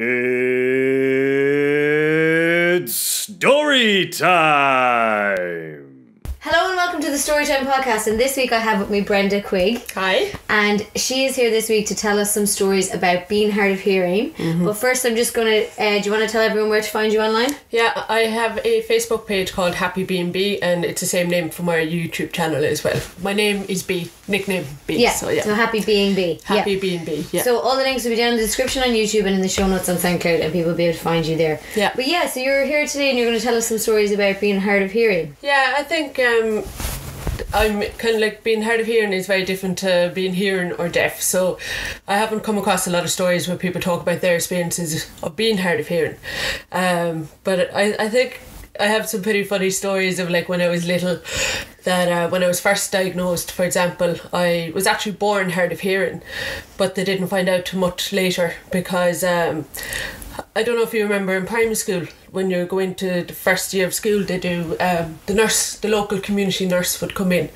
It's story time! Hello and welcome to the Storytime podcast, and this week I have with me Brenda Quigg. Hi. And she is here this week to tell us some stories about being hard of hearing. But first I'm just going to, do you want to tell everyone where to find you online? Yeah, I have a Facebook page called Happy B&B, and it's the same name from our YouTube channel as well. My name is B, nickname B. Yeah, so Happy B&B. Happy B&B, yeah. So all the links will be down in the description on YouTube and in the show notes on SoundCloud, and people will be able to find you there. Yeah. But yeah, so you're here today and you're going to tell us some stories about being hard of hearing. Yeah, I think I'm kind of like being hard of hearing is very different to being hearing or deaf. So I haven't come across a lot of stories where people talk about their experiences of being hard of hearing. But I think I have some pretty funny stories of like when I was little, that when I was first diagnosed, for example, I was actually born hard of hearing, but they didn't find out too much later because I don't know if you remember in primary school, when you're going to the first year of school, they do, the local community nurse would come in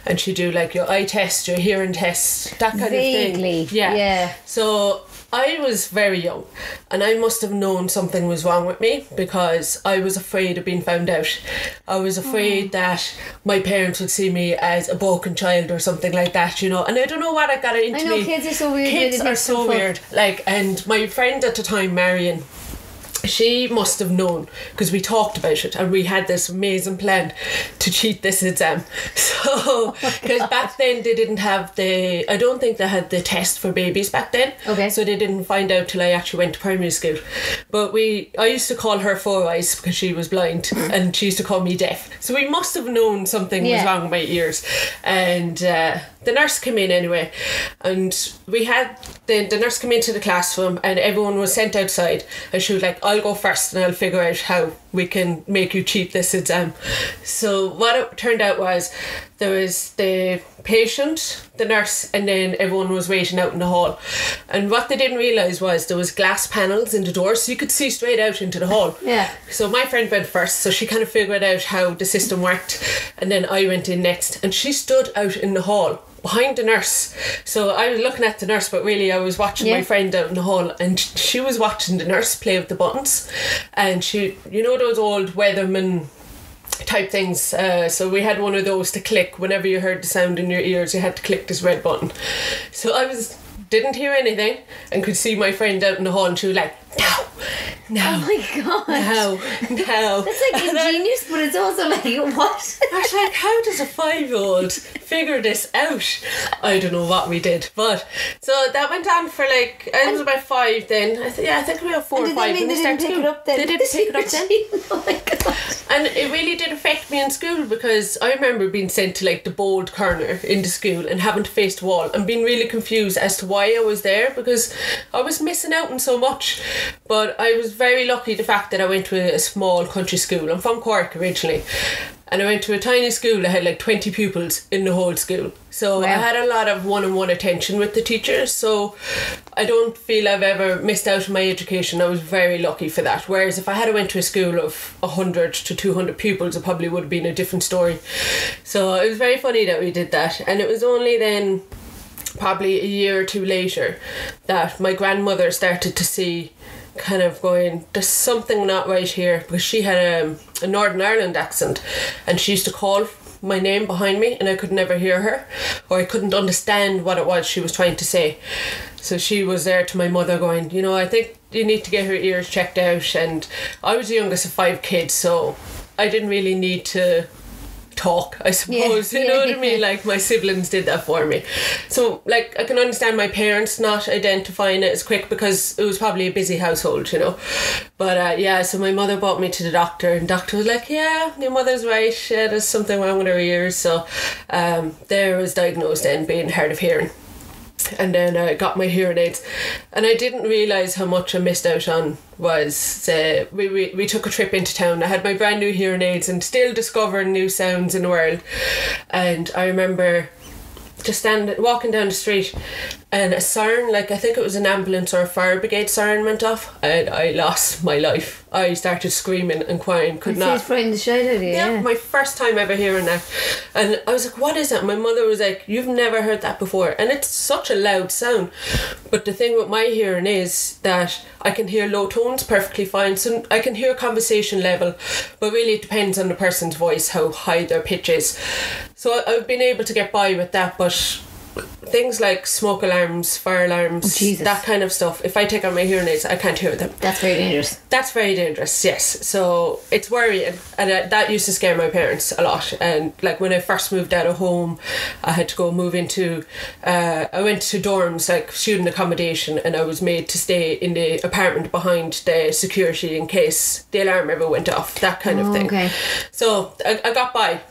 and she'd do like your eye test, your hearing test, that kind of thing. Yeah. So I was very young and I must have known something was wrong with me because I was afraid of being found out. I was afraid that my parents would see me as a broken child or something like that, you know. And I don't know what I got into me. I know, kids are so weird. Kids are so weird. Like, and my friend at the time, Marion, she must have known because we talked about it and we had this amazing plan to cheat this exam. So, because back then they didn't have I don't think they had the test for babies back then. Okay. So they didn't find out till I actually went to primary school. But I used to call her Four Eyes because she was blind and she used to call me deaf. So we must have known something was wrong with my ears. And the nurse came in anyway, and we had the nurse come into the classroom and everyone was sent outside, and she was like, I'll go first and I'll figure out how we can make you cheat this exam. So what it turned out was there was the patient, the nurse, and then everyone was waiting out in the hall. And what they didn't realise was there was glass panels in the door so you could see straight out into the hall. Yeah. So my friend went first, so she kind of figured out how the system worked, and then I went in next, and she stood out in the hall behind the nurse. So I was looking at the nurse, but really I was watching my friend out in the hall, and she was watching the nurse play with the buttons. And she, you know those old Weatherman type things, so we had one of those to click whenever you heard the sound in your ears. You had to click this red button. So I didn't hear anything and could see my friend out in the hall, and she was like, no. Oh my god. No. That's like ingenious, but it's also like, what? I was like, how does a 5-year-old figure this out? I don't know what we did, but so that went on for like, I was about 5 then. I think we were 4 or 5 when they started school. They didn't pick it up then. Oh my god. And it really did affect me in school because I remember being sent to like the bold corner in the school and having to face the wall and being really confused as to why I was there because I was missing out on so much. But I was very lucky the fact that I went to a small country school. I'm from Cork originally, and I went to a tiny school that had like 20 pupils in the whole school. So I had a lot of one-on-one attention with the teachers, so I don't feel I've ever missed out on my education. I was very lucky for that. Whereas if I had went to a school of 100 to 200 pupils, it probably would have been a different story. So it was very funny that we did that. And it was only then, probably a year or two later, that my grandmother started to see, kind of going, there's something not right here, because she had a Northern Ireland accent and she used to call my name behind me and I could never hear her, or I couldn't understand what it was she was trying to say. So she was there to my mother going, you know, I think you need to get her ears checked out. And I was the youngest of 5 kids, so I didn't really need to talk, I suppose. You know what I mean? Like, my siblings did that for me. So like, I can understand my parents not identifying it as quick because it was probably a busy household, you know. But so my mother brought me to the doctor, and the doctor was like, yeah, your mother's right, there's something wrong with her ears. So there was diagnosed then being hard of hearing. And then I got my hearing aids, and I didn't realise how much I missed out on was we took a trip into town. I had my brand new hearing aids and still discovering new sounds in the world. And I remember just walking down the street, and a siren, like I think it was an ambulance or a fire brigade siren went off, and I lost my life. I started screaming and crying, could not. It's frightened the shit out of you, yeah. My first time ever hearing that. And I was like, what is that? My mother was like, you've never heard that before. And it's such a loud sound. But the thing with my hearing is that I can hear low tones perfectly fine. So I can hear conversation level, but really it depends on the person's voice, how high their pitch is. So I've been able to get by with that, but things like smoke alarms, fire alarms, that kind of stuff, if I take out my hearing aids, I can't hear them. That's very dangerous. That's very dangerous, yes. So it's worrying, and that used to scare my parents a lot. And like when I first moved out of home, I had to go move into I went to dorms, like student accommodation, and I was made to stay in the apartment behind the security in case the alarm ever went off, that kind of thing. Okay. So I got by.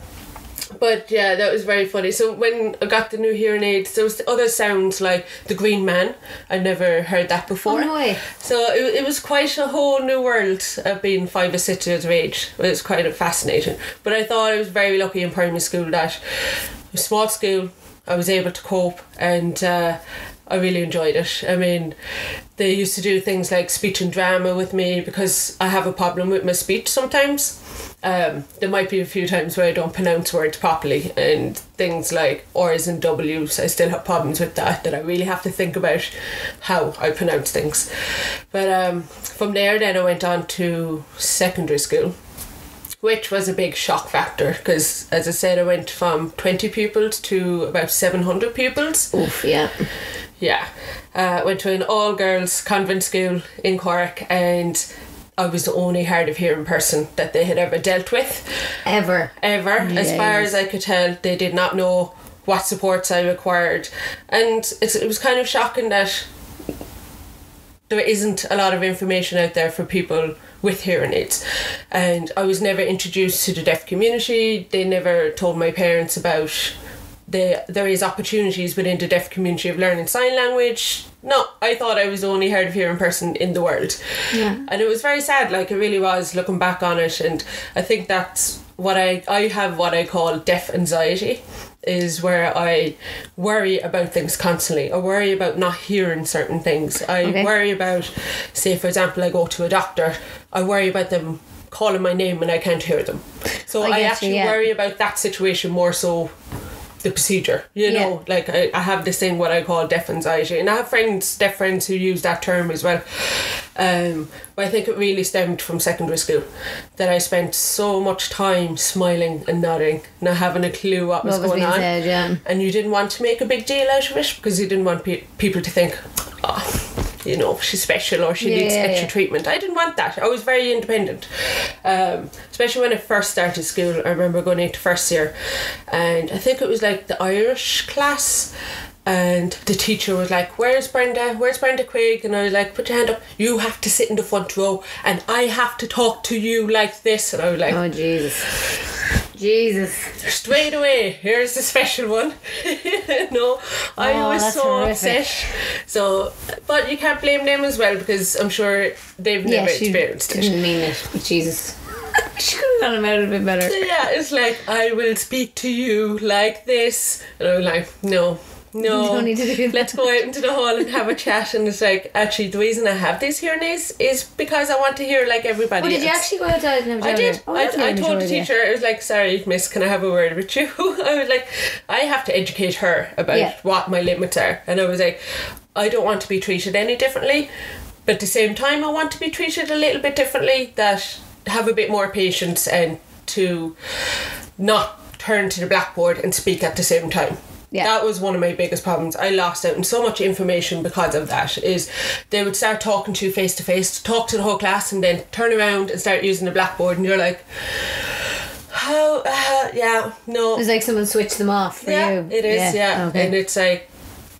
But yeah, that was very funny. So when I got the new hearing aids, there was other sounds like the Green Man. I'd never heard that before. Oh, no way. So it was quite a whole new world of being 5 or 6 years of age. It was kind of fascinating. But I thought I was very lucky in primary school that it was a small school, I was able to cope, and I really enjoyed it. I mean, they used to do things like speech and drama with me because I have a problem with my speech sometimes. There might be a few times where I don't pronounce words properly, and things like R's and W's, I still have problems with that I really have to think about how I pronounce things. But from there then I went on to secondary school, which was a big shock factor because, as I said, I went from 20 pupils to about 700 pupils. Oof, yeah. Yeah. Went to an all-girls convent school in Cork, and I was the only hard of hearing person that they had ever dealt with. Ever. Yes. As far as I could tell, they did not know what supports I required. And it was kind of shocking that there isn't a lot of information out there for people with hearing aids. And I was never introduced to the deaf community. They never told my parents about there is opportunities within the deaf community of learning sign language. No, I thought I was the only hard of hearing person in the world. Yeah. And it was very sad, like it really was, looking back on it. And I think that's what I have what I call deaf anxiety, is where I worry about things constantly. I worry about not hearing certain things. I worry about, say for example, I go to a doctor, I worry about them calling my name when I can't hear them. So I actually worry about that situation more so the procedure, you know, like I have this thing what I call deaf anxiety, and I have deaf friends who use that term as well. But I think it really stemmed from secondary school, that I spent so much time smiling and nodding, not having a clue what was going on. Said, yeah. And you didn't want to make a big deal out of it because you didn't want people to think, oh, you know, she's special or she needs extra treatment. I didn't want that. I was very independent. Especially when I first started school. I remember going into first year, and I think it was like the Irish class, and the teacher was like, where's Brenda Quigg? And I was like, put your hand up, you have to sit in the front row and I have to talk to you like this. And I was like, oh Jesus, straight away, here's the special one. No, I was so horrific. Upset. So, but you can't blame them as well, because I'm sure they've never experienced it. Didn't mean it, but Jesus. She could have done about it a bit better. Yeah, it's like, I will speak to you like this. And I was like, no, let's go out into the hall and have a chat. And it's like, actually, the reason I have these hearing aids is because I want to hear like everybody else. Did you actually go outside and have a chat? I did. I told the teacher, I was like, sorry miss, can I have a word with you? I was like, I have to educate her about what my limits are. And I was like, I don't want to be treated any differently, but at the same time I want to be treated a little bit differently, that have a bit more patience and to not turn to the blackboard and speak at the same time. Yeah. That was one of my biggest problems. I lost out on so much information because of that. Is they would start talking to you face to face, talk to the whole class, and then turn around and start using the blackboard, and you're like, how? No. It's like someone switched them off for you. It is. Yeah. Okay. And it's like,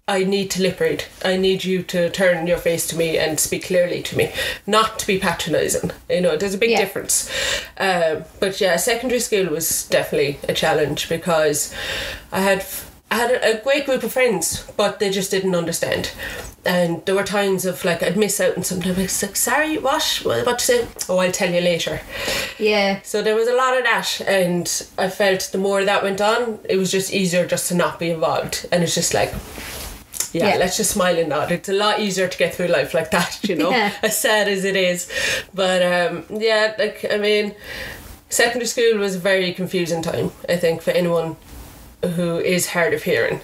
I need to lip read. I need you to turn your face to me and speak clearly to me, not to be patronising. You know, there's a big difference. But yeah, secondary school was definitely a challenge, because I had a great group of friends, but they just didn't understand. And there were times of like, I'd miss out, and sometimes I was like, sorry, what to say? Oh, I'll tell you later. Yeah. So there was a lot of that, and I felt the more that went on, it was just easier just to not be involved. And it's just like, Yeah, let's just smile and nod. It's a lot easier to get through life like that, you know, as sad as it is. But yeah, like, I mean, secondary school was a very confusing time, I think, for anyone who is hard of hearing.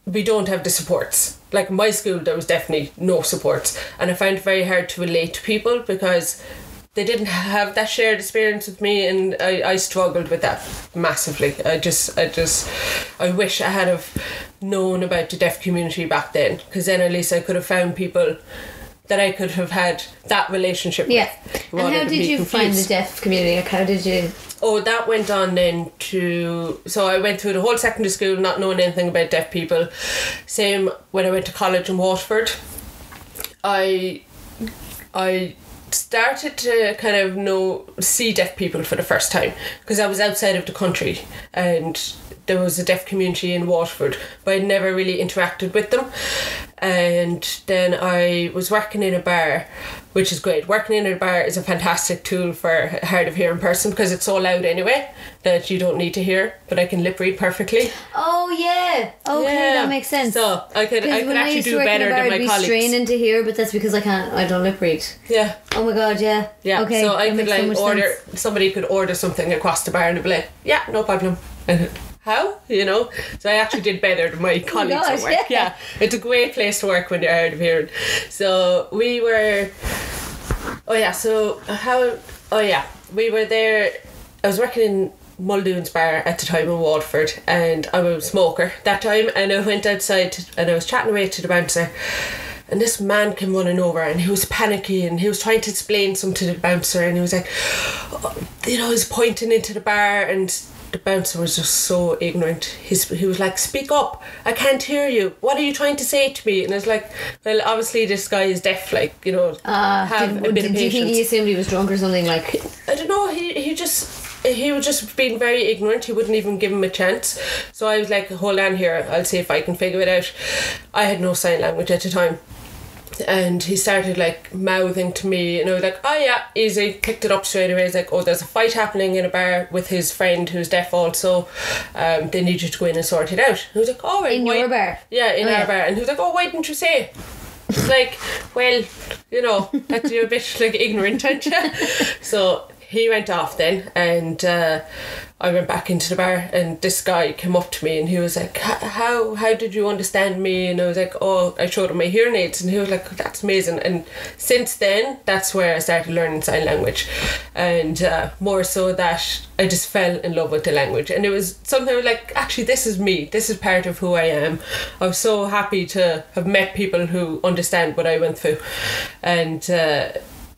We don't have the supports. Like, in my school, there was definitely no supports, and I found it very hard to relate to people because they didn't have that shared experience with me, and I struggled with that massively. I wish I had have known about the deaf community back then, because then at least I could have found people that I could have had that relationship with. And how did you find the deaf community? Like, how did you... Oh, that went on then to... So I went through the whole secondary school not knowing anything about deaf people. Same when I went to college in Waterford. I started to kind of see deaf people for the first time because I was outside of the country and there was a deaf community in Waterford, but I'd never really interacted with them. And then I was working in a bar, which is great. Working in a bar is a fantastic tool for a hard of hearing person because it's so loud anyway that you don't need to hear, but I can lip read perfectly. Oh yeah, okay, that makes sense. So I could actually do better than my colleagues. I'd be straining to hear, but that's because I don't lip read. Yeah. Oh my god, yeah. Yeah. Okay. So I could like order sense. Somebody could order something across the bar and I'd be like, yeah, no problem. How? You know? So I actually did better than my colleagues at work. Yeah. It's a great place to work when you're hard of hearing. So we were... we were there... I was working in Muldoon's bar at the time in Waterford and I was a smoker that time, and I went outside and I was chatting away to the bouncer, and this man came running over and he was panicky and he was trying to explain something to the bouncer, and he was like, he was pointing into the bar, and the bouncer was just so ignorant. He was like, speak up, I can't hear you, what are you trying to say to me? And I was like, well, obviously this guy is deaf, like, have a bit of patience. Do you think he assumed he was drunk or something? Like, I don't know, he was just being very ignorant. He wouldn't even give him a chance. So I was like, hold on here, I'll see if I can figure it out. I had no sign language at the time. And he started like mouthing to me, and I was like, oh yeah, easy, picked it up straight away. He's like, oh, there's a fight happening in a bar with his friend who's deaf also, they need you to go in and sort it out. And I was like, oh, right, in your bar? Yeah, in our bar. And he was like, oh, why didn't you say? It's like, well, that's you're a bit like ignorant, aren't you? So he went off then, and I went back into the bar, and this guy came up to me and he was like, how did you understand me? And I was like, oh, I showed him my hearing aids, and he was like, that's amazing. And since then, that's where I started learning sign language, and more so that I just fell in love with the language, and it was something like, actually, this is me, this is part of who I am. I was so happy to have met people who understand what I went through, and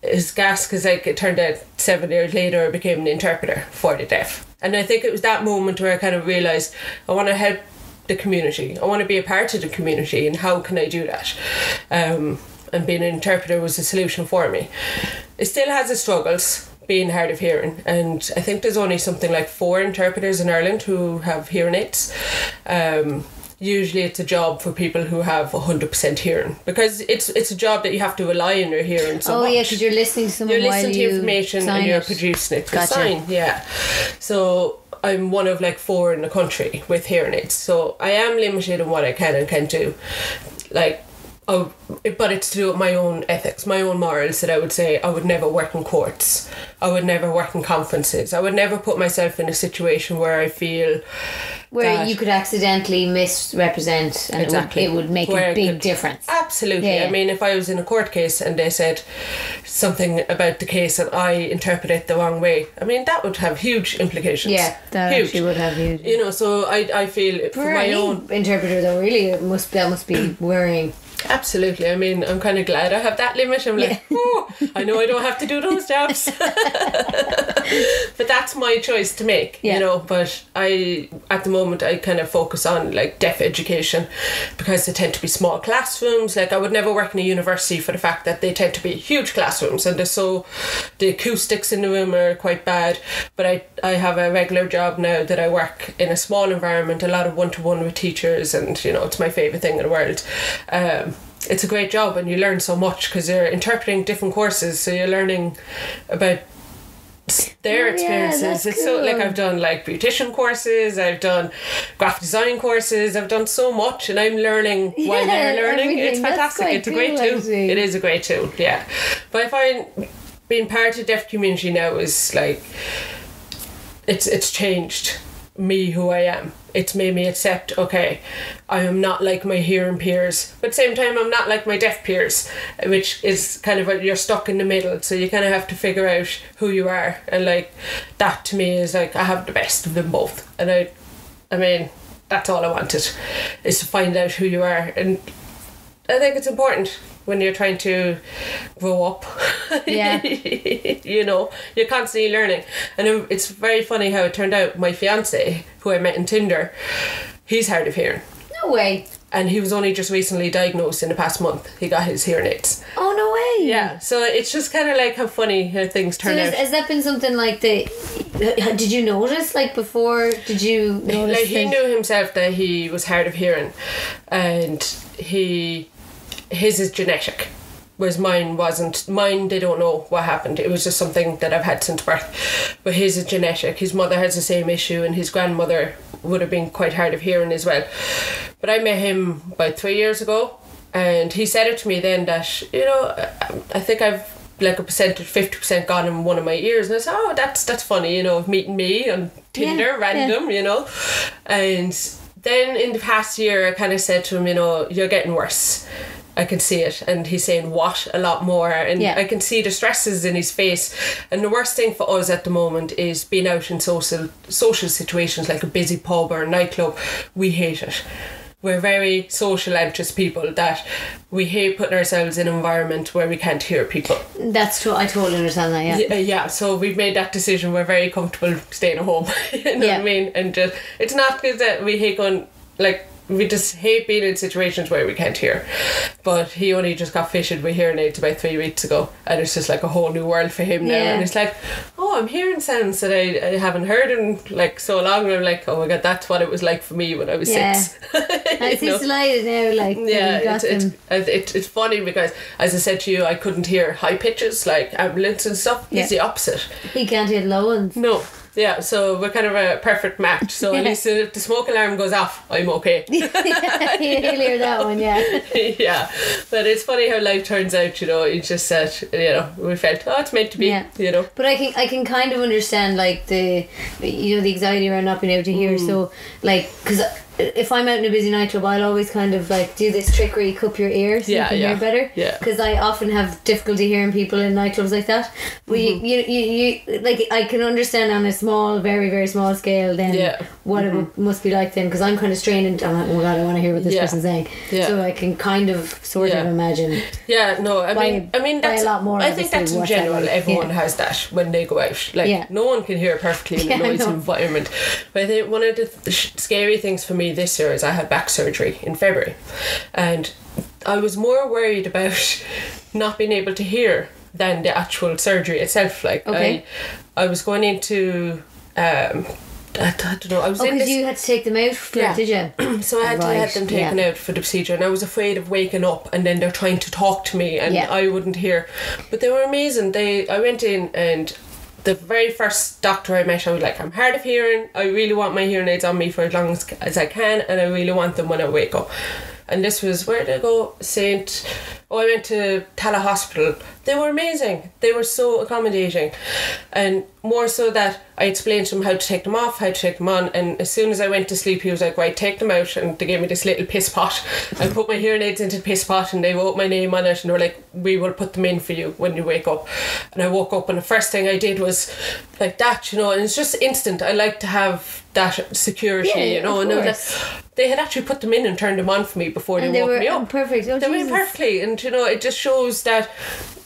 it's gas because like it turned out 7 years later I became an interpreter for the deaf, and I think it was that moment where I kind of realised I want to help the community, I want to be a part of the community, and how can I do that? And being an interpreter was a solution for me. It still has its struggles being hard of hearing, and I think there's only something like 4 interpreters in Ireland who have hearing aids. Usually it's a job for people who have 100% hearing, because it's a job that you have to rely on your hearing so much. Oh yeah, because you're listening to someone, you're listening to information and you're producing it to sign. Yeah. So I'm one of like 4 in the country with hearing aids, so I am limited in what I can and can't do. Like, but it's to do with my own ethics, my own morals, that I would say I would never work in courts, I would never work in conferences, I would never put myself in a situation where I feel where you could accidentally misrepresent, and it would make a big difference. Absolutely. Yeah. I mean, if I was in a court case and they said something about the case and I interpret it the wrong way, I mean, that would have huge implications. Yeah, that actually would have huge. So I feel for my own interpreter though, really, that must be worrying. Absolutely. I mean, I'm kind of glad I have that limit. I'm like, I know I don't have to do those jobs. But that's my choice to make, but at the moment I kind of focus on like deaf education, because they tend to be small classrooms. Like, I would never work in a university for the fact that they tend to be huge classrooms, and the acoustics in the room are quite bad. But I have a regular job now that I work in a small environment, a lot of one-to-one with teachers, and it's my favourite thing in the world. It's a great job, and you learn so much because you're interpreting different courses, so you're learning about their Oh, yeah, experiences. that's It's so, like, cool. I've done like beautician courses, I've done graphic design courses, I've done so much, and I'm learning while Yeah, they're learning. It's everything. That's fantastic. quite It's a great cool, tool. actually. It is a great tool, yeah. But I find being part of the deaf community now is like, it's changed me who I am. It's made me accept, okay, I am not like my hearing peers, but at the same time I'm not like my deaf peers, which is kind of you're stuck in the middle, so you kind of have to figure out who you are, and like that to me is like I have the best of them both, and I mean that's all I wanted, is to find out who you are, and I think it's important when you're trying to grow up. Yeah. You know, you're constantly learning. And it's very funny how it turned out. My fiance, who I met in Tinder, he's hard of hearing. No way. And he was only just recently diagnosed in the past month. He got his hearing aids. Oh, no way. Yeah, so it's just kind of like how funny how things turn out. Has that been something like did you notice, like, before? Did you notice? Like, he knew himself that he was hard of hearing, and his is genetic, whereas mine wasn't. Mine, they don't know what happened. It was just something that I've had since birth. But his is genetic. His mother has the same issue, and his grandmother would have been quite hard of hearing as well. But I met him about 3 years ago, and he said it to me then that, you know, I think I've like a percentage, 50% gone in one of my ears. And I said, oh, that's funny, you know, meeting me on Tinder, random, you know. And then in the past year, I kind of said to him, you know, you're getting worse. I can see it. And he's saying what a lot more, and I can see the stresses in his face. And the worst thing for us at the moment is being out in social situations like a busy pub or a nightclub. We hate it. We're very social anxious people that we hate putting ourselves in an environment where we can't hear people. That's true. I totally understand that. Yeah, so we've made that decision. We're very comfortable staying at home. You know what I mean? And just, it's not because that we hate going, like, we just hate being in situations where we can't hear. But he only just got fitted with hearing aids about 3 weeks ago, and it's just like a whole new world for him now. And it's like, oh, I'm hearing sounds that I haven't heard in like so long, and I'm like, oh my god, that's what it was like for me when I was 6. It's delighted now, like, it's funny because, as I said to you, I couldn't hear high pitches like ambulance and stuff. He's the opposite. He can't hear low ones. No. Yeah, so we're kind of a perfect match. So at least if the smoke alarm goes off, I'm okay. He'll hear that one, Yeah, but it's funny how life turns out, you know. It's just that, you know, we felt, oh, it's meant to be, you know. But I can kind of understand, like, the anxiety around not being able to hear. So, like, because if I'm out in a busy nightclub, I'll always kind of like do this trick where you cup your ears so you can hear better. Because I often have difficulty hearing people in nightclubs like that. But you like, I can understand on a small, very, very small scale then what it must be like then, because I'm kind of strained and I'm like, oh my god, I want to hear what this person's saying. So I can kind of sort of imagine. Yeah, no, I mean that's a lot more. I think that's in general. Everyone has that when they go out. Like no one can hear perfectly in a noisy environment. But I think one of the scary things for me this year is I had back surgery in February, and I was more worried about not being able to hear than the actual surgery itself. Like I was going into I don't know. I was because you had to take them out, did you? So I had to have them taken out for the procedure, and I was afraid of waking up and then they're trying to talk to me and I wouldn't hear. But they were amazing. I went in, and the very first doctor I met, I was like, I'm hard of hearing. I really want my hearing aids on me for as long as I can, and I really want them when I wake up. And this was, where did I go? I went to Tala Hospital. They were amazing. They were so accommodating. And more so that I explained to him how to take them off, how to take them on. And as soon as I went to sleep, he was like, right, take them out. And they gave me this little piss pot. I put my hearing aids into the piss pot, and they wrote my name on it. And they were like, we will put them in for you when you wake up. And I woke up, and the first thing I did was like that, you know. And it's just instant. I like to have that security, you know. And they had actually put them in and turned them on for me before they woke me up. Perfect. They were perfectly. And you know, it just shows that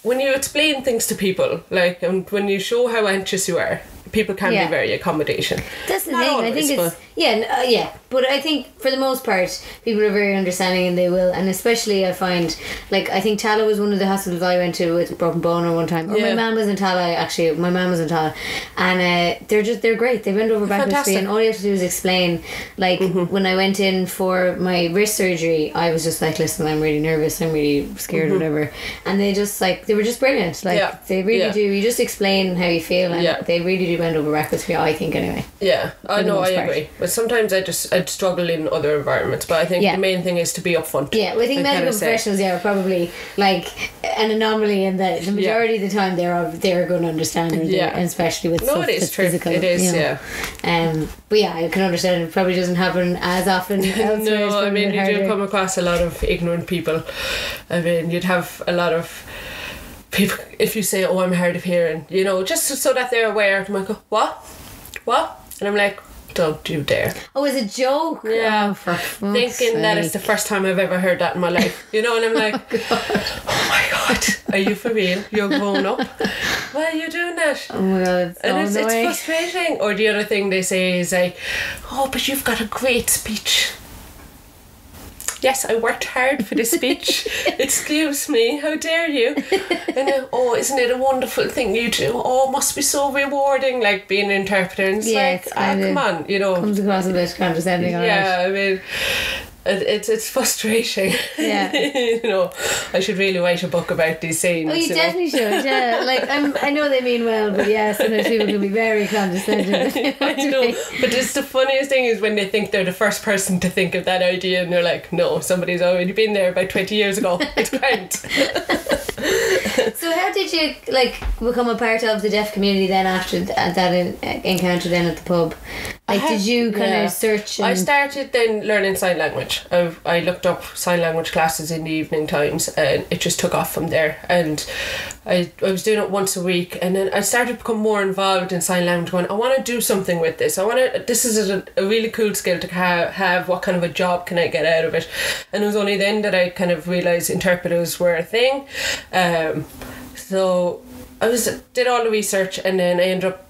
when you explain things to people, when you show how anxious you are, people can be very accommodating. That's the thing. I think Yeah. But I think for the most part, people are very understanding and they will. And especially I find, like, I think Tala was one of the hospitals I went to with broken boner one time. Or my mum was in Tala, actually. My mum was in Tala. And they're great. They bend over backwards for you. And all you have to do is explain. Like, when I went in for my wrist surgery, I was just like, listen, I'm really nervous. I'm really scared or whatever. And they just, like, they were just brilliant. Like, they really do. You just explain how you feel and they really do bend over backwards for you, I think, anyway. Yeah, I know, I agree. But sometimes I'd struggle in other environments, but I think the main thing is to be upfront. Yeah, well, I think medical professionals are probably like an anomaly in that the majority of the time they're going to understand, and especially with stuff that's physical. It is, But yeah, I can understand it probably doesn't happen as often elsewhere. No, I mean, you do come across a lot of ignorant people. I mean, you'd have a lot of people, if you say, oh, I'm hard of hearing, you know, just so that they're aware, they might go, what? And I'm like, don't you dare. Oh, it's a joke? Yeah. Oh, for thinking sake. that it's the first time I've ever heard that in my life. You know, and I'm like, oh my God, are you for real? You're grown up. Why are you doing that? Oh my God, it's so it's frustrating. Or the other thing they say is like, oh, but you've got a great speech. Yes, I worked hard for this speech. Excuse me, how dare you? And oh, isn't it a wonderful thing you do? Oh, it must be so rewarding, like being an interpreter. And it's come on, you know. Comes across a bit condescending. Yeah, I mean, it's frustrating. Yeah. You know, I should really write a book about these scenes. Oh, you definitely should. Yeah, like I know they mean well, but yeah, sometimes people can be very condescending. I know, but it's the funniest thing is when they think they're the first person to think of that idea, and they're like, no, somebody's already been there about 20 years ago. It's grand. So how did you like become a part of the deaf community then after that encounter then at the pub? Like, did you kind of search? I started then learning sign language. I looked up sign language classes in the evening times, and it just took off from there. And I was doing it once a week, and then I started to become more involved in sign language. Going, I want to do something with this. This is a really cool skill to have. What kind of a job can I get out of it? And it was only then that I kind of realised interpreters were a thing. So I did all the research, and then I ended up.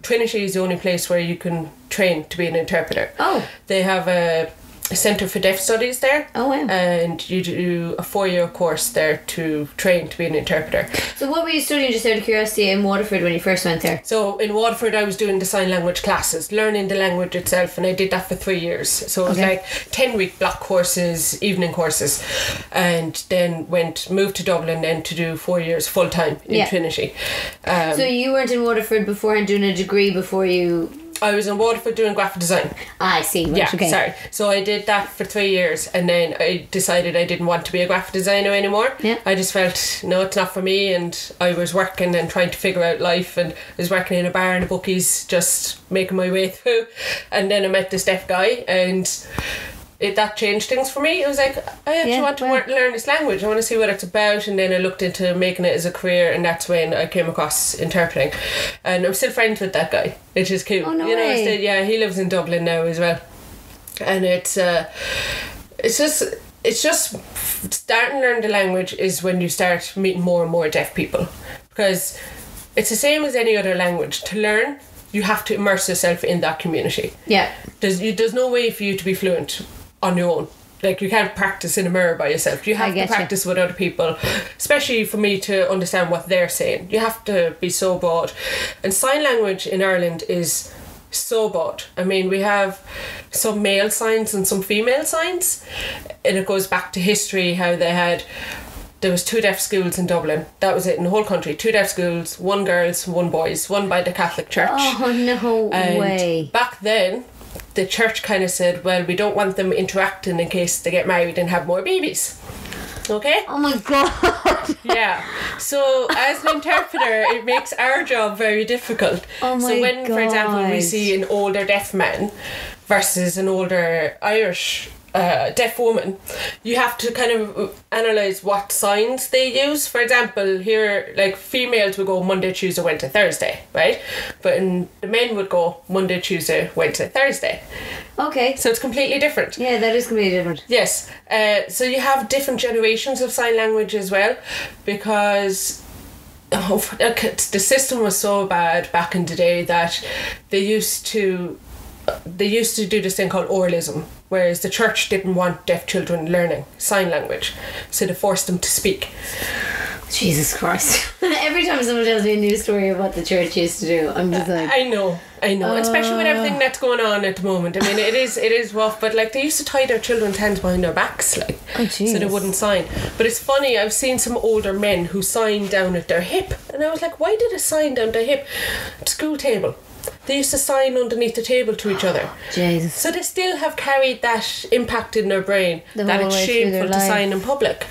Trinity is the only place where you can train to be an interpreter. Oh. They have a Centre for Deaf Studies there. Oh, wow. And you do a 4-year course there to train to be an interpreter. So what were you studying, just out of curiosity, in Waterford when you first went there? So in Waterford I was doing the sign language classes, learning the language itself, and I did that for 3 years. So it was like 10-week block courses, evening courses, and then moved to Dublin then to do 4 years full time in Trinity. So you weren't in Waterford beforehand doing a degree before you... I was in Waterford doing graphic design. I see. Right, yeah, okay. Sorry. So I did that for 3 years, and then I decided I didn't want to be a graphic designer anymore. Yeah. I just felt, no, it's not for me, and I was working and trying to figure out life, and I was working in a bar and a bookies, just making my way through. And then I met this deaf guy, and that changed things for me. It was like, I actually want to learn this language. I want to see what it's about. And then I looked into making it as a career, and that's when I came across interpreting. And I'm still friends with that guy, which is cool. Oh, no way. He lives in Dublin now as well. And it's just starting to learn the language is when you start meeting more and more deaf people, because it's the same as any other language. To learn, you have to immerse yourself in that community. Yeah. There's no way for you to be fluent on your own. Like, you can't practice in a mirror by yourself. You have to practice with other people, especially for me to understand what they're saying. You have to be so broad. And sign language in Ireland is so broad. I mean, we have some male signs and some female signs, and it goes back to history, how there was 2 deaf schools in Dublin. That was it in the whole country. 2 deaf schools, 1 girls, 1 boys, one by the Catholic Church. Oh, no way. Back then, the church kind of said, well, we don't want them interacting in case they get married and have more babies. Okay? Oh my God. Yeah. So as an interpreter, it makes our job very difficult. Oh my God. So when, for example, we see an older deaf man versus an older Irish deaf woman, you have to kind of analyse what signs they use. For example, here, like, females would go Monday, Tuesday, Wednesday, Thursday, right? But the men would go Monday, Tuesday, Wednesday, Thursday. Okay. So it's completely different. Yeah, that is completely different. Yes. So you have different generations of sign language as well, because the system was so bad back in the day that they used to they used to do this thing called oralism, whereas the church didn't want deaf children learning sign language, so they forced them to speak. Jesus Christ. Every time someone tells me a news story of what the church used to do, I'm just like... I know. Especially with everything that's going on at the moment. I mean, it is rough, but like they used to tie their children's hands behind their backs, like, so they wouldn't sign. But it's funny, I've seen some older men who sign down at their hip, and I was like, why did they sign down their hip? School table. They used to sign underneath the table to each other. Jesus. So they still have carried that impact in their brain that it's shameful to sign in public.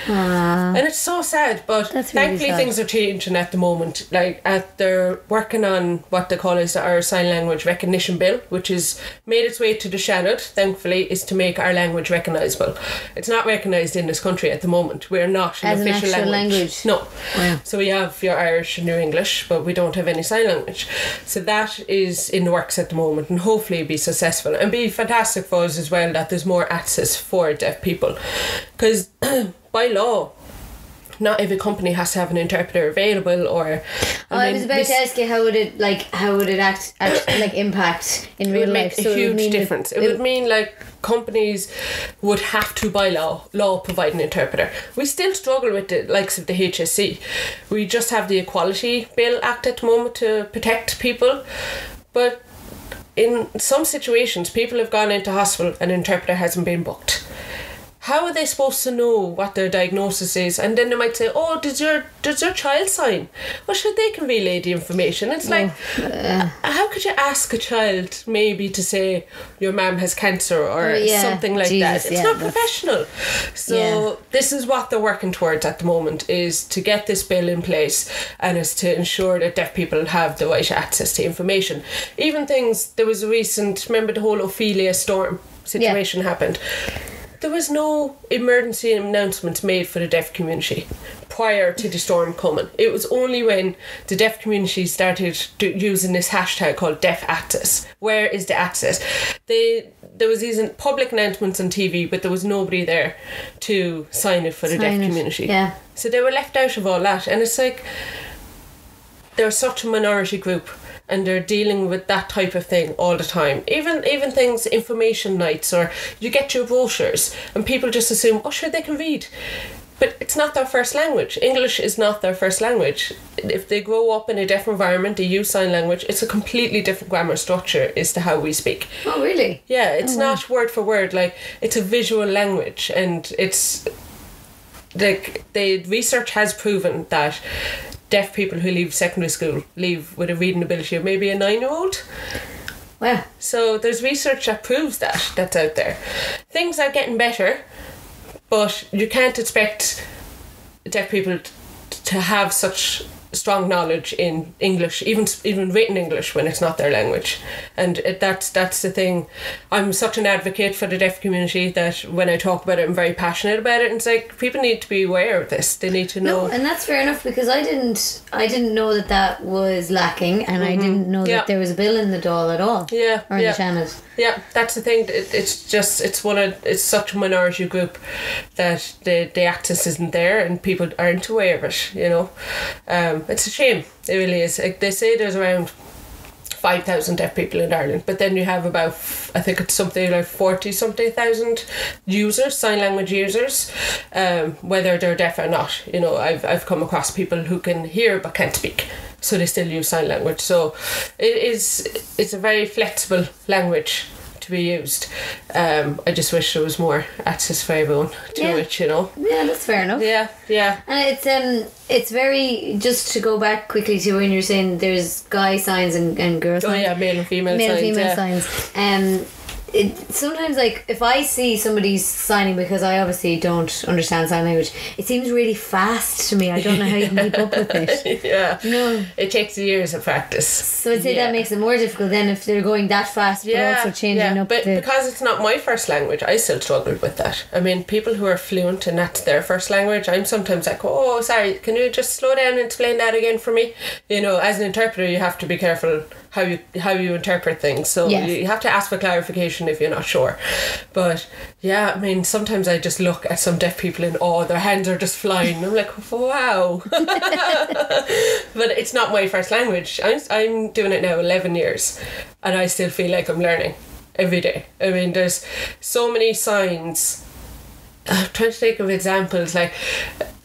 And it's so sad, but thankfully things are changing at the moment. Like they're working on what they call is our sign language recognition bill, which has made its way to the Senate, thankfully, is to make our language recognisable. It's not recognised in this country at the moment. We're not an official language. No. Wow. So we have your Irish and your English, but we don't have any sign language. So that is in the works at the moment, and hopefully be successful and be fantastic for us as well, that there's more access for deaf people, because by law not every company has to have an interpreter available. Or I was about to ask you, how would it impact in real life? It would make a huge difference. It would mean like companies would have to by law provide an interpreter. We still struggle with the likes of the HSC. We just have the Equality Bill Act at the moment to protect people, but in some situations people have gone into hospital and an interpreter hasn't been booked. How are they supposed to know what their diagnosis is? And then they might say, oh, does your child sign? Well, sure, they can relay the information. It's like, how could you ask a child maybe to say your mum has cancer or something like that? It's not professional. So this is what they're working towards at the moment, is to get this bill in place, and is to ensure that deaf people have the right access to information. Even things, there was a recent, remember the whole Ophelia storm situation happened? There was no emergency announcements made for the deaf community prior to the storm coming. It was only when the deaf community started using this hashtag called Deaf Access. Where is the access? There was these public announcements on TV, but there was nobody there to sign it for the deaf community. Yeah. So they were left out of all that, and it's like they're such a minority group, and they're dealing with that type of thing all the time. Even things, information nights, or you get your brochures and people just assume, oh sure, they can read. But it's not their first language. English is not their first language. If they grow up in a deaf environment, they use sign language, it's a completely different grammar structure as to how we speak. Oh really? Yeah, it's not word for word, like it's a visual language, and it's like the research has proven that deaf people who leave secondary school leave with a reading ability of maybe a 9-year-old. Wow. So there's research that proves that's out there. Things are getting better, but you can't expect deaf people to have such strong knowledge in English, even written English, when it's not their language. And that's the thing. I'm such an advocate for the deaf community that when I talk about it, I'm very passionate about it. And it's like, people need to be aware of this. They need to know. No, and that's fair enough, because I didn't know that was lacking, and I didn't know that there was a bill in the Dáil at all. Yeah. Or in the channel. Yeah, that's the thing. It's such a minority group that the access isn't there, and people aren't aware of it, you know. It's a shame. It really is. Like they say there's around 5,000 deaf people in Ireland, but then you have about, I think it's something like 40-something thousand users, sign language users, whether they're deaf or not. You know, I've come across people who can hear but can't speak, so they still use sign language. So it's a very flexible language to be used. I just wish there was more access for everyone to it, you know. Yeah, that's fair enough. Yeah. And it's very, just to go back quickly to when you're saying there's guy signs and girl signs. Oh yeah, male and female signs. Signs. Sometimes, like, if I see somebody signing, because I obviously don't understand sign language, it seems really fast to me. I don't know how you can keep up with it. Yeah. No. It takes years of practice. So I'd say that makes it more difficult then, if they're going that fast, but also changing up. But because it's not my first language, I still struggle with that. I mean, people who are fluent and that's their first language, I'm sometimes like, oh, sorry, can you just slow down and explain that again for me? You know, as an interpreter, you have to be careful how you interpret things. So you have to ask for clarification if you're not sure. But yeah, I mean, sometimes I just look at some deaf people in awe. Their hands are just flying. I'm like, wow. But it's not my first language. I'm doing it now 11 years, and I still feel like I'm learning every day. I mean, there's so many signs. I'm trying to think of examples, like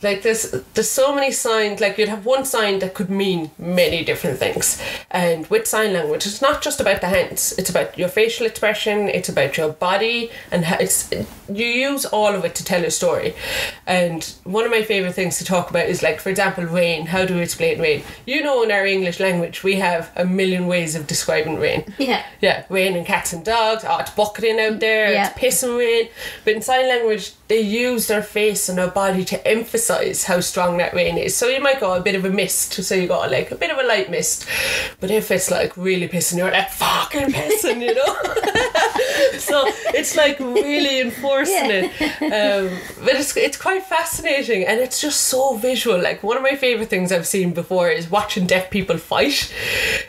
there's so many signs. Like, you'd have one sign that could mean many different things, and with sign language it's not just about the hands, it's about your facial expression, it's about your body, and you use all of it to tell a story. And one of my favourite things to talk about is, like, for example, rain. How do we explain rain? In our English language we have a million ways of describing rain. Rain and cats and dogs. It's bucketing out there, it's pissing rain. But in sign language they use their face and their body to emphasise how strong that rain is. So you might go a bit of a mist, so you got like a bit of a light mist. But if it's like really pissing, you're like, fucking pissing, So it's like really enforcing it. But it's quite fascinating, and it's just so visual. Like, one of my favourite things I've seen before is watching deaf people fight.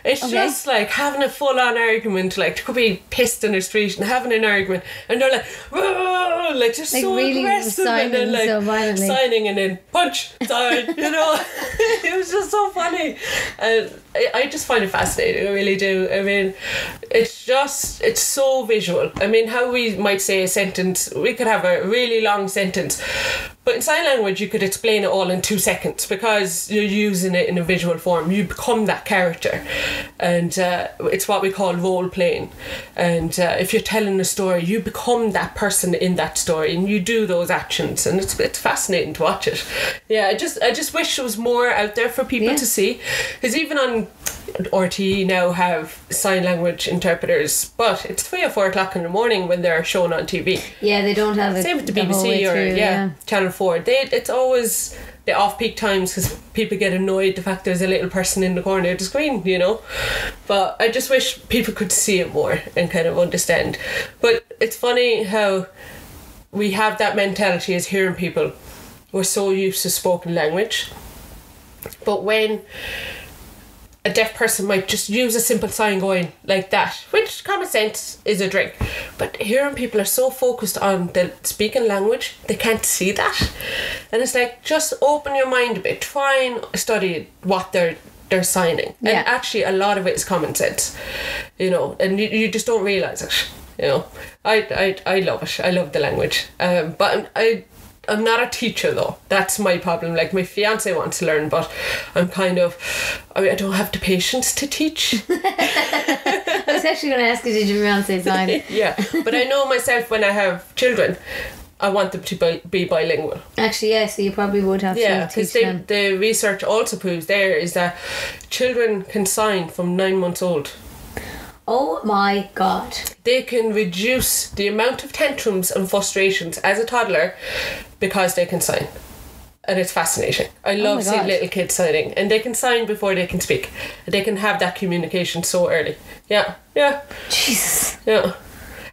It's just like having a full on argument. Like, they could be pissed in the street and having an argument, and they're like, whoa, like, just like so really aggressive, and then like so signing and then punch, sign, It was just so funny, and I just find it fascinating. I really do. I mean, it's so visual. I mean, how we might say a sentence, we could have a really long sentence, but in sign language you could explain it all in 2 seconds because you're using it in a visual form. You become that character, and it's what we call role playing. And if you're telling a story, you become that person in that story, and you do those actions, and it's fascinating to watch it. Yeah, I just wish there was more out there for people to see, because even on RTE now have sign language interpreters, but it's 3 or 4 o'clock in the morning when they're shown on TV. Yeah, they don't have it. Same with the BBC or Channel 4. It's always the off-peak times because people get annoyed the fact there's a little person in the corner of the screen, But I just wish people could see it more and kind of understand. But it's funny how we have that mentality as hearing people. We're so used to spoken language. But when a deaf person might just use a simple sign going like that, which common sense is a drink, but hearing people are so focused on the speaking language they can't see that, and it's like, just open your mind a bit, try and study what they're signing, and actually a lot of it is common sense, and you just don't realise it. I love it. I love the language, but I'm not a teacher though. That's my problem. Like, my fiance wants to learn, but I don't have the patience to teach. I was actually going to ask you, did your fiance sign? Yeah, but I know myself, when I have children, I want them to be bilingual. Actually, yeah, so you probably would have to teach them. The research also proves there is that children can sign from 9 months old. Oh my God. They can reduce the amount of tantrums and frustrations as a toddler because they can sign. And it's fascinating. I love seeing little kids signing. And they can sign before they can speak. They can have that communication so early. Yeah. Jesus. Yeah.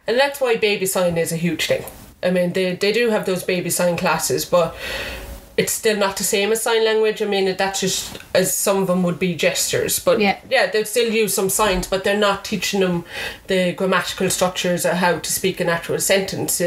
And that's why baby sign is a huge thing. I mean, they do have those baby sign classes, but it's still not the same as sign language. I mean, that's just, as some of them would be gestures, but they'll still use some signs, but they're not teaching them the grammatical structures or how to speak an actual sentence,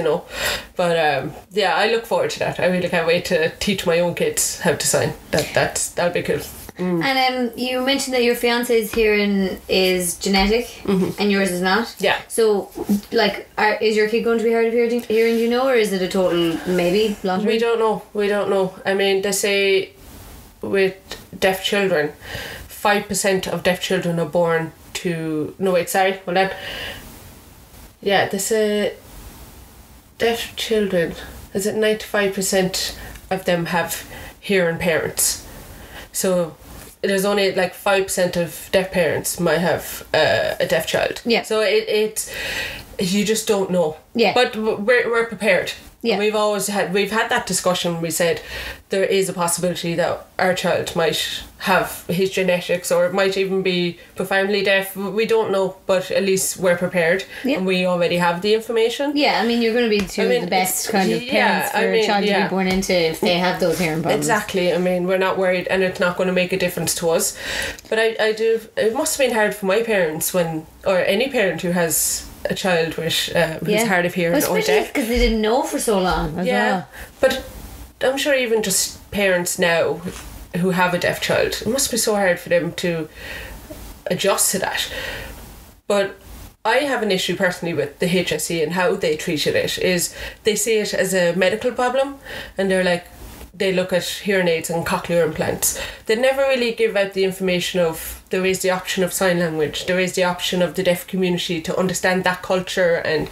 But I look forward to that. I really can't wait to teach my own kids how to sign. That'll be cool. And you mentioned that your fiance's hearing is genetic, and yours is not. Yeah. So, like, is your kid going to be hard of hearing? Do you know, or is it a total maybe lottery? We don't know. I mean, they say with deaf children, 5% of deaf children are born to. No, wait, sorry, hold on. Yeah, they say deaf children. Is it 95% of them have hearing parents? So there's only like 5% of deaf parents might have a deaf child. Yeah. So it's you just don't know. Yeah. But we're prepared. Yeah. And we've had that discussion. We said there is a possibility that our child might have his genetics, or it might even be profoundly deaf. We don't know, but at least we're prepared, and we already have the information. Yeah, I mean, you're going to be the best kind of parents for a child to be born into if they have those hearing problems. Exactly. I mean, we're not worried, and it's not going to make a difference to us. But I do. It must have been hard for my parents or any parent who has a child with who's hard of hearing or deaf, because they didn't know for so long as well. But I'm sure even just parents now who have a deaf child, it must be so hard for them to adjust to that. But I have an issue personally with the HSE and how they treated it. Is they see it as a medical problem, and they look at hearing aids and cochlear implants. They never really give out the information of there is the option of sign language, there is the option of the deaf community to understand that culture. And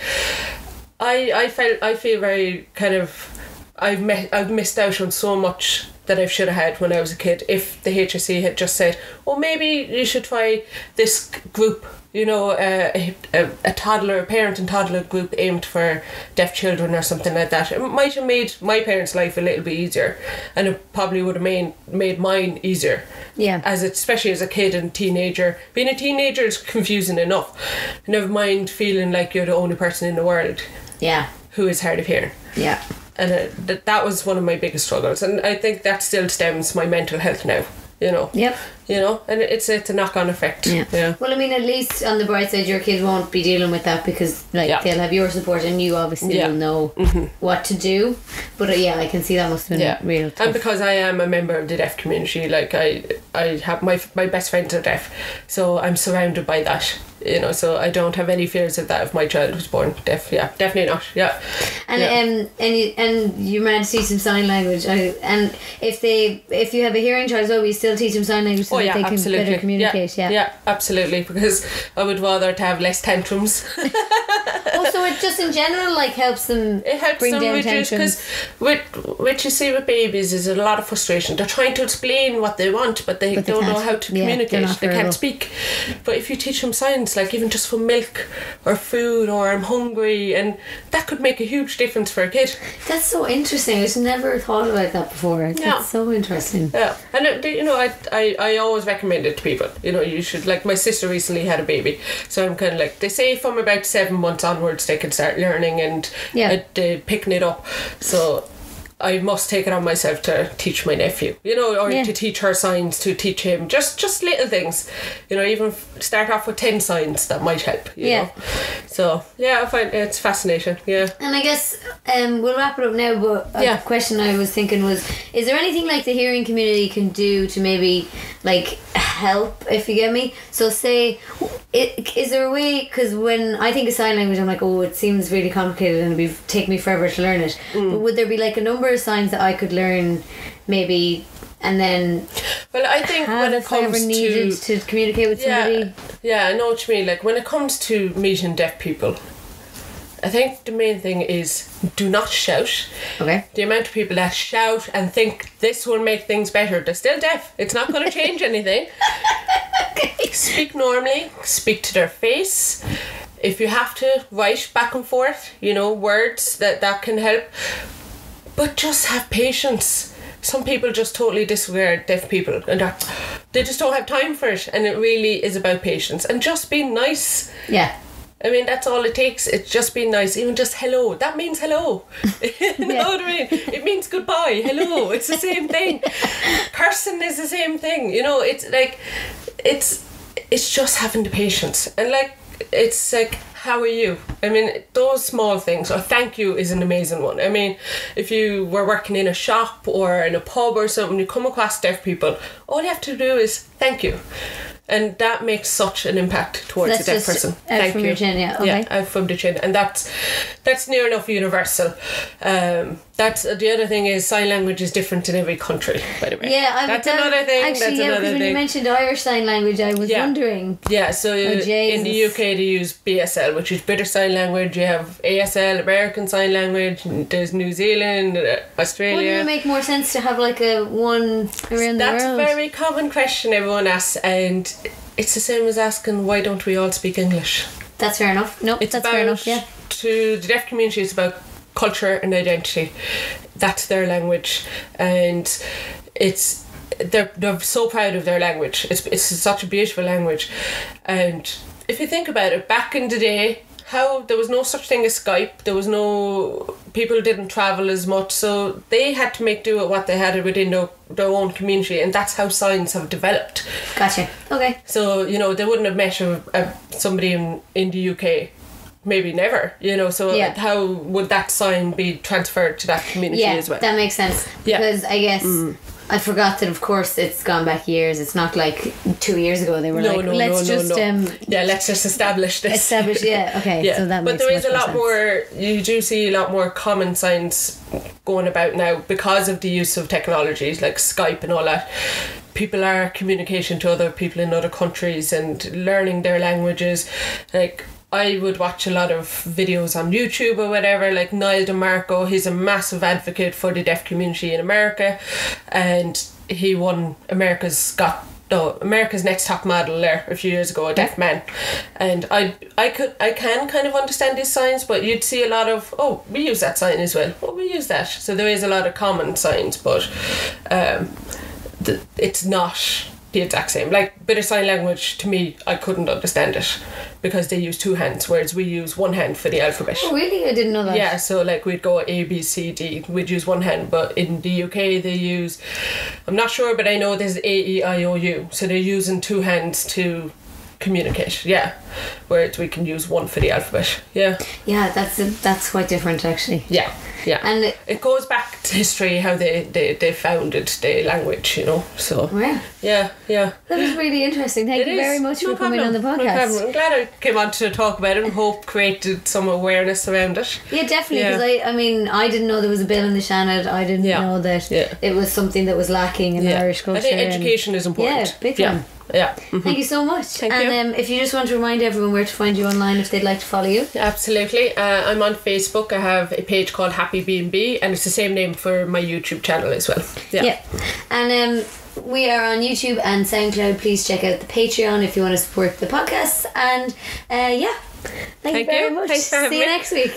I feel very kind of I've missed out on so much that I should have had when I was a kid. If the HSE had just said, oh, maybe you should try this group, a parent and toddler group aimed for deaf children or something like that, it might have made my parents' life a little bit easier, and it probably would have made mine easier. Yeah. Especially as a kid and teenager. Being a teenager is confusing enough. Never mind feeling like you're the only person in the world who is hard of hearing. Yeah. And that was one of my biggest struggles, and I think that still stems my mental health now. Yep. And it's a knock-on effect. Yeah. Well, I mean, at least on the bright side, your kids won't be dealing with that because they'll have your support, and you obviously will know what to do. But I can see that must have been real tough. And because I am a member of the deaf community, like I have my best friends are deaf, so I'm surrounded by that. So I don't have any fears of that if my child was born deaf. Yeah, definitely not. Yeah. And you managed to teach them sign language. And if you have a hearing child as well, we still teach them sign language so that they can better communicate. Yeah, absolutely. Because I would rather to have less tantrums. So it just in general helps them. It helps bring them down reduce, tantrums. Because what you see with babies is a lot of frustration. They're trying to explain what they want, but they don't know how to communicate. They can't speak. But if you teach them signs, like even just for milk or food or I'm hungry, and that could make a huge difference for a kid. That's so interesting. I've never thought about that before. That's so interesting. Yeah, and I always recommend it to people. You should, like my sister recently had a baby, so I'm kind of like, they say from about 7 months onwards they can start learning and picking it up. So I must take it on myself to teach my nephew, to teach her signs, to teach him just little things, even start off with 10 signs that might help, you know. So I find it's fascinating. And I guess we'll wrap it up now, but a question I was thinking was, is there anything like the hearing community can do to maybe help, if you get me? So say, is there a way, because when I think of sign language I'm like, oh, it seems really complicated and it would take me forever to learn it, but would there be a number of signs that I could learn maybe, and then I think when it comes needed to communicate with somebody? I know what you mean. Like when it comes to meeting deaf people, I think the main thing is do not shout. Okay. The amount of people that shout and think this will make things better, they're still deaf. It's not going to change anything. Okay. Speak normally. Speak to their face. If you have to, write back and forth, words that can help. But just have patience. Some people just totally disregard deaf people and they just don't have time for it, and it really is about patience and just being nice. Yeah. I mean, that's all it takes. It's just being nice. Even just hello. That means hello. You know what I mean? It means goodbye. Hello. It's the same thing. Cursing is the same thing. It's like, it's just having the patience. And it's like, how are you? I mean, those small things, or thank you is an amazing one. I mean, if you were working in a shop or in a pub or something, you come across deaf people, all you have to do is thank you. And that makes such an impact towards a deaf person. Thank you. Your chin, out from the chin, and that's near enough universal. That's the other thing is sign language is different in every country. By the way, that's another thing. Actually, because when you mentioned Irish Sign Language, I was wondering. Yeah, so in the UK they use BSL, which is British Sign Language. You have ASL, American Sign Language. There's New Zealand, Australia. Wouldn't it make more sense to have a one around the world? That's a very common question everyone asks, and it's the same as asking why don't we all speak English. That's fair enough. No, that's fair enough. Yeah. To the deaf community, it's about culture and identity. That's their language, and they're so proud of their language. It's such a beautiful language. And if you think about it, back in the day, how there was no such thing as Skype, people didn't travel as much, so they had to make do with what they had within their own community, and that's how signs have developed. Gotcha. Okay. So, you know, they wouldn't have met somebody in the UK. Maybe never, you know, so how would that sign be transferred to that community as well? That makes sense. Because I guess I forgot that, of course, it's gone back years. It's not like 2 years ago they were let's just establish this. Okay. So that makes sense. But there is a lot more, you do see a lot more common signs going about now because of the use of technologies like Skype and all that. People are communicating to other people in other countries and learning their languages. Like, I would watch a lot of videos on YouTube or whatever, like Niall DeMarco. He's a massive advocate for the deaf community in America, and he won America's Next Top Model there a few years ago, a deaf man. And I can kind of understand these signs, but you'd see a lot of, we use that sign as well. We use that. So there is a lot of common signs, but it's not the exact same. Like British Sign Language, to me, I couldn't understand it because they use two hands, whereas we use one hand for the alphabet. Oh, really? I didn't know that. Yeah, so like we'd go A, B, C, D, we'd use one hand, but in the UK they use, I'm not sure, but I know there's A, E, I, O, U, so they're using two hands to communicate, whereas we can use one for the alphabet. That's quite different, actually. And it goes back to history, how they founded the language, you know. So that was really interesting. Thank you very much for coming on the podcast. No problem. I'm glad I came on to talk about it and hope created some awareness around it. Yeah, definitely, because I didn't know there was a bill in the Shannon. I didn't know that it was something that was lacking in Irish culture. I think education is important. Yeah, big time. Thank you so much. Thank you. If you just want to remind everyone where to find you online if they'd like to follow you. Absolutely. I'm on Facebook. I have a page called Happy B&B, and it's the same name for my YouTube channel as well. And we are on YouTube and SoundCloud. Please check out the Patreon if you want to support the podcast. And thank you very much. Thanks for having me. See you next week.